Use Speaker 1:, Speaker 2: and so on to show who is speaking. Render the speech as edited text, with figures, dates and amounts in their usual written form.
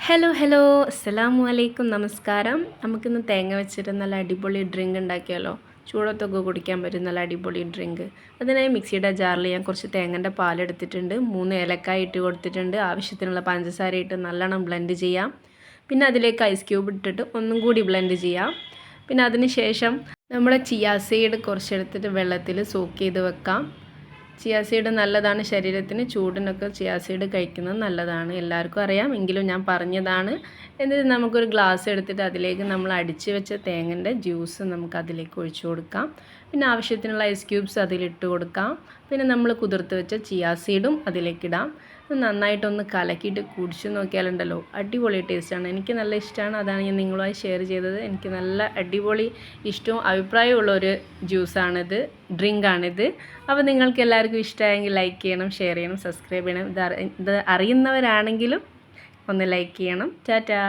Speaker 1: Hello hello അസ്സലാമു അലൈക്കും നമസ്കാരം. നമുക്കിന്ന് തേങ്ങ വെച്ചിട്ട് നല്ല അടിപൊളി ഡ്രിങ്ക് ഉണ്ടാക്കിയാലോ. ചൂടത്തൊക്കെ കുടിക്കാൻ പറ്റും നല്ല അടിപൊളി ഡ്രിങ്ക്. അതിനായി മിക്സിയുടെ ജാറിൽ ഞാൻ കുറച്ച് തേങ്ങൻ്റെ പാലെടുത്തിട്ടുണ്ട്, 3 ഏലക്കായ ഇട്ട് കൊടുത്തിട്ടുണ്ട്. ആവശ്യത്തിനുള്ള പഞ്ചസാര ഇട്ട് നല്ലോണം ബ്ലെൻഡ് ചെയ്യാം. പിന്നെ അതിലേക്ക് ഐസ് ക്യൂബ് ഇട്ടിട്ട് ഒന്നും കൂടി ബ്ലെൻഡ് ചെയ്യാം. പിന്നെ അതിന് ശേഷം നമ്മുടെ ചിയാ സീഡ് കുറച്ചെടുത്തിട്ട് വെള്ളത്തിൽ സോക്ക് ചെയ്ത് വെക്കാം. ചിയാ സീഡ് നല്ലതാണ്, ശരീരത്തിന് ചൂടിനൊക്കെ ചിയാ സീഡ് കഴിക്കുന്നത് നല്ലതാണ്, എല്ലാവർക്കും അറിയാം, എങ്കിലും ഞാൻ പറഞ്ഞതാണ്. എന്നിട്ട് നമുക്കൊരു ഗ്ലാസ് എടുത്തിട്ട് അതിലേക്ക് നമ്മൾ അടിച്ച് വെച്ച തേങ്ങൻ്റെ ജ്യൂസ് നമുക്ക് അതിലേക്ക് ഒഴിച്ചു കൊടുക്കാം. പിന്നെ ആവശ്യത്തിനുള്ള ഐസ് ക്യൂബ്സ് അതിലിട്ട് കൊടുക്കാം. പിന്നെ നമ്മൾ കുതിർത്ത് വെച്ച ചിയാ സീഡും അതിലേക്കിടാം. നന്നായിട്ടൊന്ന് കലക്കിയിട്ട് കുടിച്ച് നോക്കിയാലുണ്ടല്ലോ അടിപൊളി ടേസ്റ്റാണ്. എനിക്ക് നല്ല ഇഷ്ടമാണ്, അതാണ് ഞാൻ നിങ്ങളുമായി ഷെയർ ചെയ്തത്. എനിക്ക് നല്ല അടിപൊളി ഇഷ്ടവും അഭിപ്രായമുള്ളൊരു ജ്യൂസാണിത്, ഡ്രിങ്കാണിത്. അപ്പോൾ നിങ്ങൾക്ക് എല്ലാവർക്കും ഇഷ്ടമായെങ്കിൽ ലൈക്ക് ചെയ്യണം, ഷെയർ ചെയ്യണം, സബ്സ്ക്രൈബ് ചെയ്യണം. ഇത് അറിയുന്നവരാണെങ്കിലും ഒന്ന് ലൈക്ക് ചെയ്യണം. ടാറ്റാ.